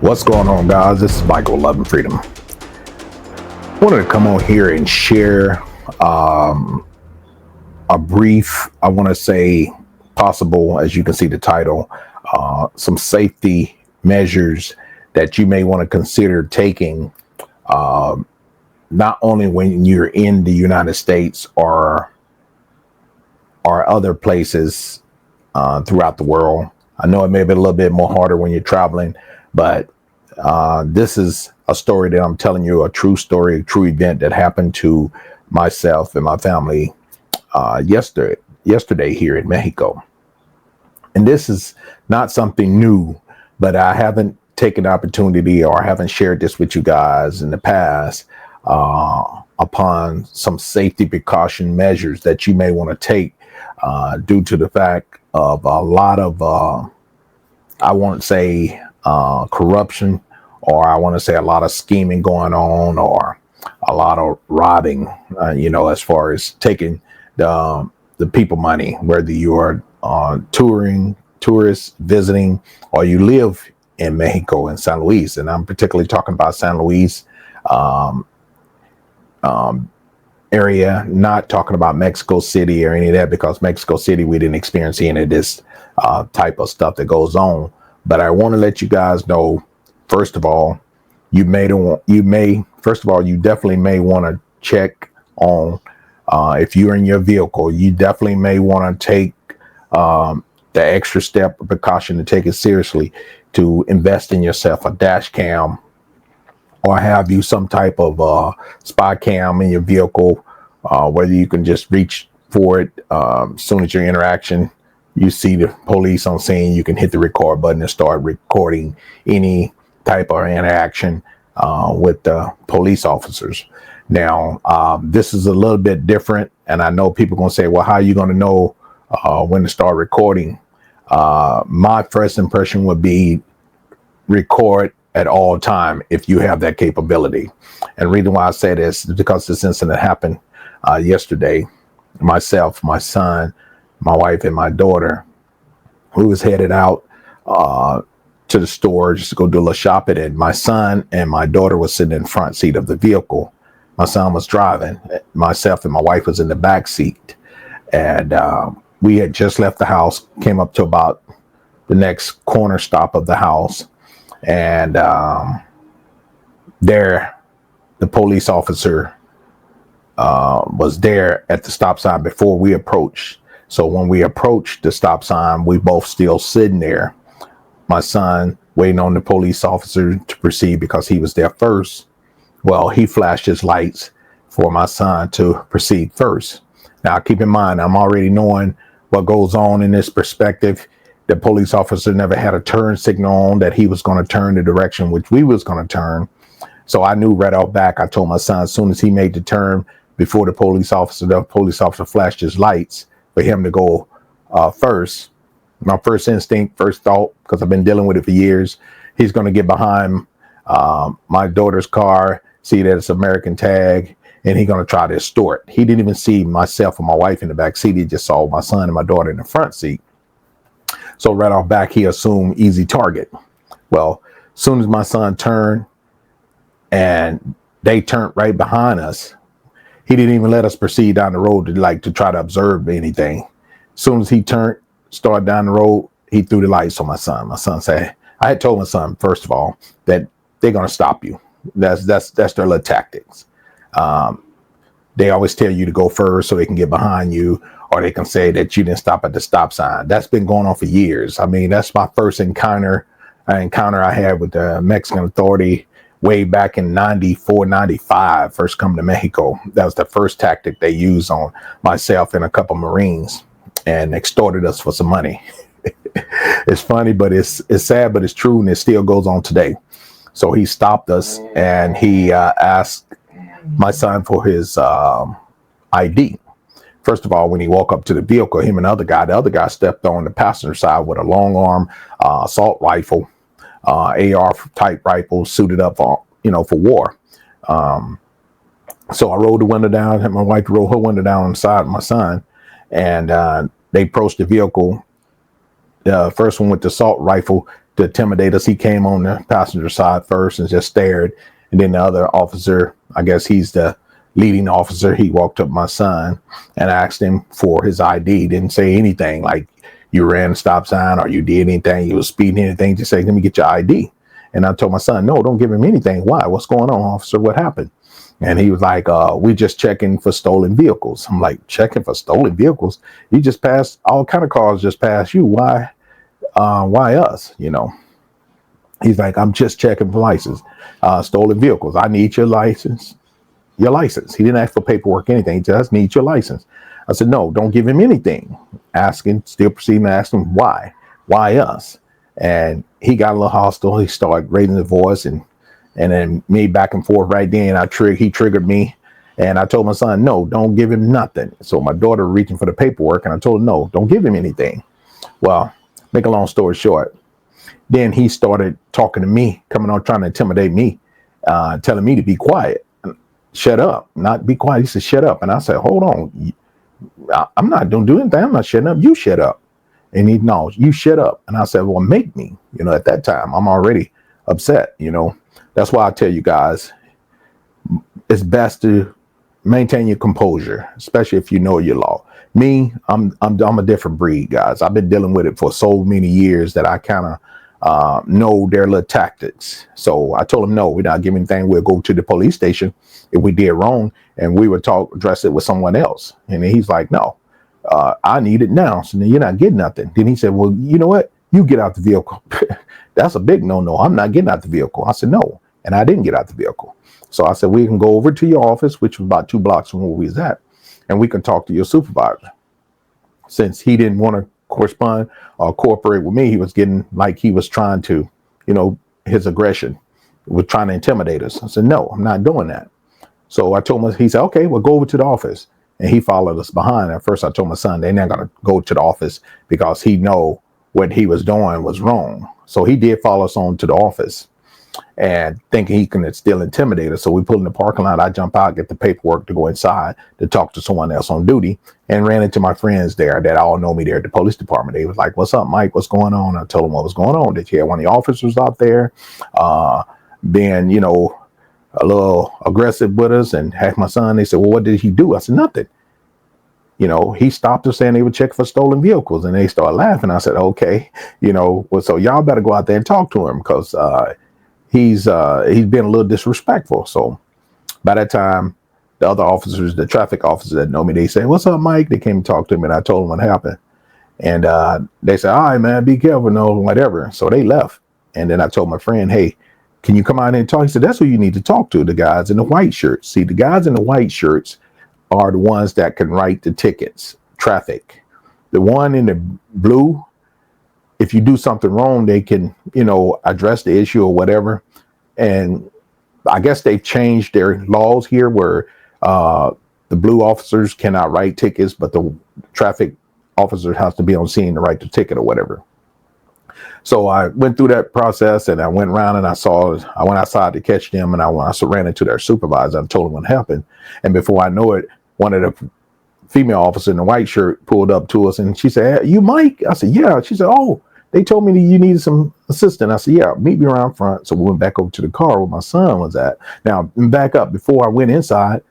What's going on, guys? This is Michael Love and Freedom. Wanted to come on here and share a brief, I want to say possible, as you can see the title, some safety measures that you may want to consider taking, not only when you're in the United States or other places throughout the world. I know it may be a little bit more harder when you're traveling, but this is a story that I'm telling you, a true story, a true event that happened to myself and my family yesterday here in Mexico. And this is not something new, but I haven't taken the opportunity, or I haven't shared this with you guys in the past, upon some safety precaution measures that you may want to take due to the fact of a lot of, I won't say corruption, or I want to say a lot of scheming going on, or a lot of robbing, as far as taking the people money, whether you are tourists, visiting, or you live in Mexico and San Luis. And I'm particularly talking about San Luis area, not talking about Mexico City or any of that, because Mexico City, we didn't experience any of this type of stuff that goes on. But I want to let you guys know, first of all, you definitely may want to check on, if you're in your vehicle, you definitely may want to take the extra step of precaution to take it seriously, to invest in yourself a dash cam, or have you some type of spy cam in your vehicle, whether you can just reach for it as soon as your interaction, you see the police on scene, you can hit the record button and start recording any type of interaction with the police officers. Now, this is a little bit different, and I know people are going to say, well, how are you going to know when to start recording? My first impression would be record at all time if you have that capability. And the reason why I say this is because this incident happened yesterday. Myself, my son, my wife, and my daughter, we was headed out to the store just to go do a little shopping, and my son and my daughter was sitting in the front seat of the vehicle. My son was driving. Myself and my wife was in the back seat. And we had just left the house, came up to about the next corner stop of the house. And there, the police officer was there at the stop sign before we approached. So when we approached the stop sign, we both still sitting there. My son waiting on the police officer to proceed because he was there first. Well, he flashed his lights for my son to proceed first. Now, keep in mind, I'm already knowing what goes on in this perspective. The police officer never had a turn signal on that he was going to turn the direction which we was going to turn. So I knew right off back, I told my son, as soon as he made the turn before the police officer flashed his lights for him to go first. My first instinct, first thought, because I've been dealing with it for years, he's going to get behind my daughter's car, see that it's American tag, and he's going to try to extort. He didn't even see myself or my wife in the back seat. He just saw my son and my daughter in the front seat. So right off back, he assumed easy target. Well, as soon as my son turned and they turned right behind us, he didn't even let us proceed down the road to try to observe anything. As soon as he started down the road, he threw the lights on my son. My son said, I had told my son, first of all, that they're going to stop you. That's their little tactics. They always tell you to go first so they can get behind you, or they can say that you didn't stop at the stop sign. That's been going on for years. I mean, that's my first encounter I had with the Mexican authority way back in 94, 95, first coming to Mexico. That was the first tactic they used on myself and a couple Marines, and extorted us for some money. It's funny, but it's sad, but it's true, and it still goes on today. So he stopped us, and he asked my son for his ID. First of all, when he walked up to the vehicle, him and the other guy stepped on the passenger side with a long arm assault rifle, AR type rifle, suited up for war. So I rolled the window down, had my wife roll her window down on the side of my son, and they approached the vehicle. The first one with the assault rifle to intimidate us. He came on the passenger side first and just stared. And then the other officer, I guess he's the leading officer, he walked up my son and asked him for his ID. Didn't say anything like you ran a stop sign or you did anything, you was speeding, anything. Just say, let me get your ID. And I told my son, no, don't give him anything. Why? What's going on, officer? What happened? And he was like, we just checking for stolen vehicles. I'm like, checking for stolen vehicles? You just passed, all kind of cars just passed you. Why us? You know, he's like, I'm just checking for license, stolen vehicles. I need your license. Your license. He didn't ask for paperwork, anything. He just needs your license. I said, no, don't give him anything. Asking, still proceeding to ask him why us? And he got a little hostile. He started raising his voice and then me back and forth right then. He triggered me. And I told my son, no, don't give him nothing. So my daughter reaching for the paperwork and I told her, no, don't give him anything. Well, make a long story short, then he started talking to me, coming on, trying to intimidate me, telling me to be quiet. Shut up, not be quiet. He said, shut up. And I said, hold on. I'm not doing anything. I'm not shutting up. You shut up. And he, no, you shut up. And I said, well, make me, you know, at that time, I'm already upset. You know, that's why I tell you guys, it's best to maintain your composure, especially if you know your law. Me, I'm a different breed, guys. I've been dealing with it for so many years that I kind of know their little tactics. So I told him, no, we're not giving anything. We'll go to the police station if we did wrong, and we would address it with someone else. And then he's like, no, I need it now. So then you're not getting nothing. Then he said, well, you know what? You get out the vehicle. That's a big no. I'm not getting out the vehicle. I said, no. And I didn't get out the vehicle. So I said, we can go over to your office, which was about 2 blocks from where we was at, and we can talk to your supervisor. Since he didn't want to correspond or cooperate with me, he was getting like he was trying to, you know, his aggression was trying to intimidate us. I said, no, I'm not doing that. So I told him, he said, okay, we'll go over to the office. And he followed us behind. At first, I told my son, they're not going to go to the office because he know what he was doing was wrong. So he did follow us on to the office and thinking he can still intimidate us. So we pull in the parking lot. I jump out, get the paperwork to go inside to talk to someone else on duty, and ran into my friends there that all know me there at the police department. They was like, what's up, Mike? What's going on? I told them what was going on. Did you have one of the officers out there being, you know, a little aggressive with us? And had my son, they said, well, what did he do? I said, nothing. You know, he stopped us saying they would check for stolen vehicles, and they started laughing. I said, okay, you know, well, so y'all better go out there and talk to him because he's been a little disrespectful. So by that time, the other officers, the traffic officers that know me, they say, what's up, Mike? They came and talked to me, and I told them what happened. And they said, all right, man, be careful, no, whatever. So they left. And then I told my friend, hey, can you come out and talk? He said, that's who you need to talk to, the guys in the white shirts. See, the guys in the white shirts are the ones that can write the tickets, traffic. The one in the blue, if you do something wrong, they can, you know, address the issue or whatever. And I guess they've changed their laws here where the blue officers cannot write tickets, but the traffic officer has to be on scene to write the ticket or whatever. So I went through that process, and I went around and I went outside to catch them, and I ran into their supervisor and told them what happened. And before I know it, one of the female officers in the white shirt pulled up to us, and she said, you Mike? I said, yeah. She said, oh, they told me that you needed some assistance. I said, yeah, meet me around front. So we went back over to the car where my son was at. Now, back up, before I went inside,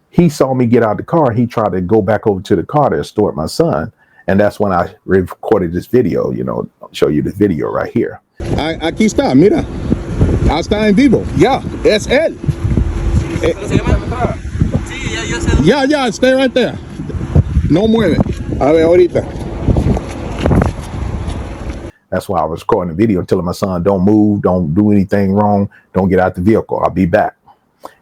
he saw me get out of the car. He tried to go back over to the car to extort my son. And that's when I recorded this video, you know, I'll show you the video right here. Aquí está, mira. Está en vivo. Ya, es él. Ya, stay right there. No mueve. A ver, ahorita. That's why I was recording the video, telling my son, don't move, don't do anything wrong, don't get out the vehicle, I'll be back.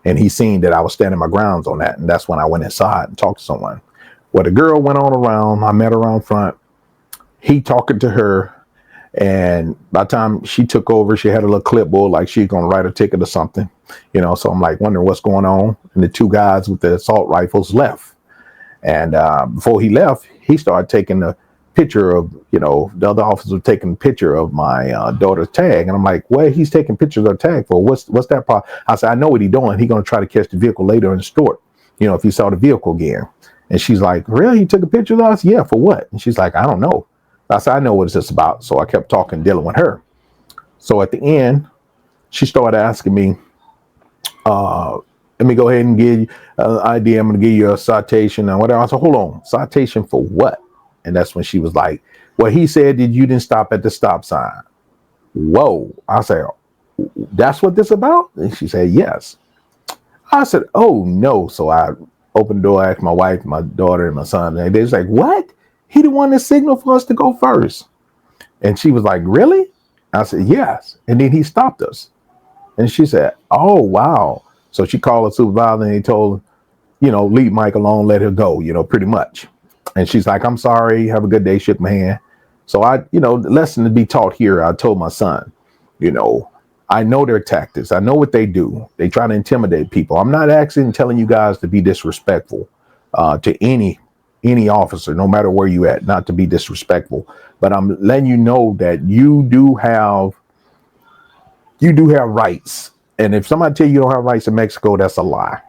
And he seen that I was standing my grounds on that. And that's when I went inside and talked to someone. Well, the girl went on around, I met her around front. He talking to her. And by the time she took over, she had a little clipboard like she's going to write a ticket or something, you know. So I'm like wondering what's going on. And the 2 guys with the assault rifles left. And before he left, he started taking the picture of, you know, the other officer was taking a picture of my daughter's tag. And I'm like, well, he's taking pictures of her tag for? What's that part? I said, I know what he's doing. He's going to try to catch the vehicle later and store it, you know, if he saw the vehicle again. And she's like, really? He took a picture of us? Yeah, for what? And she's like, I don't know. I said, I know what it's about. So I kept talking, dealing with her. So at the end, she started asking me, let me go ahead and give you an idea. I'm going to give you a citation and whatever. I said, hold on, citation for what? And that's when she was like, well, he said that you didn't stop at the stop sign. Whoa. I said, that's what this about? And she said, yes. I said, oh no. So I opened the door, asked my wife, my daughter, and my son, and they was like, what? He the one that signaled for us to go first. And she was like, really? I said, yes. And then he stopped us. And she said, oh, wow. So she called the supervisor and he told her, leave Mike alone, let her go, pretty much. And she's like, I'm sorry, have a good day, shook my hand. So the lesson to be taught here, I told my son, I know their tactics. I know what they do. They try to intimidate people. I'm not telling you guys to be disrespectful to any officer, no matter where you at, not to be disrespectful. But I'm letting you know that you do have rights. And if somebody tell you don't have rights in Mexico, that's a lie.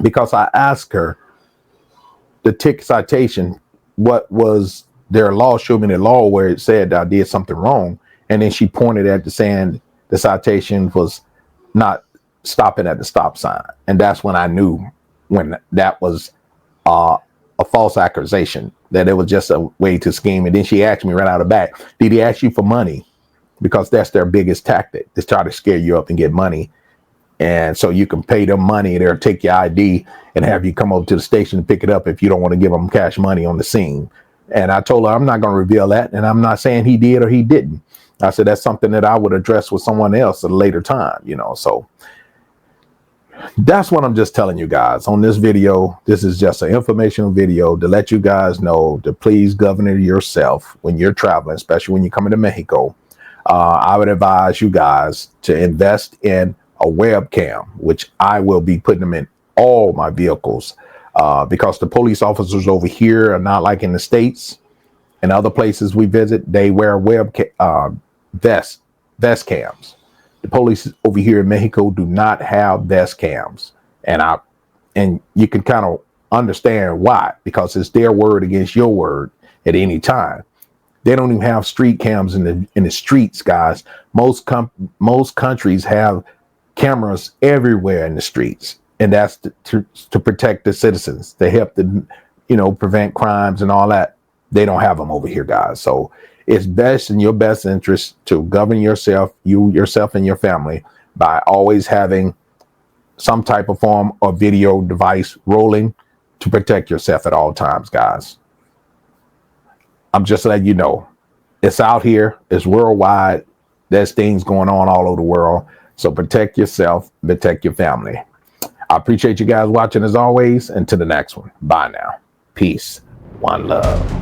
Because I asked her the ticket citation, what was their law, showed me the law where it said I did something wrong. And then she pointed at saying the citation was not stopping at the stop sign. And that's when I knew when that was a false accusation, that it was just a way to scheme. And then she asked me right out of the back, did he ask you for money? Because that's their biggest tactic, to try to scare you up and get money. And so you can pay them money, they'll take your ID and have you come over to the station to pick it up if you don't want to give them cash money on the scene. And I told her, I'm not going to reveal that. And I'm not saying he did or he didn't. I said, that's something that I would address with someone else at a later time, So that's what I'm just telling you guys on this video. This is just an informational video to let you guys know to please govern yourself when you're traveling, especially when you're coming to Mexico. I would advise you guys to invest in a webcam, which I will be putting them in all my vehicles, because the police officers over here are not like in the States and other places we visit. They wear vest cams. The police over here in Mexico do not have vest cams, and you can kind of understand why, because it's their word against your word at any time. They don't even have street cams in the streets, guys. Most countries have cameras everywhere in the streets, and that's to protect the citizens. They help to, prevent crimes and all that. They don't have them over here, guys. So it's best in your best interest to govern yourself and your family by always having some type of form of video device rolling to protect yourself at all times, guys. I'm just letting you know, it's out here, it's worldwide. There's things going on all over the world. So protect yourself, protect your family. I appreciate you guys watching as always. And to the next one. Bye now. Peace. One love.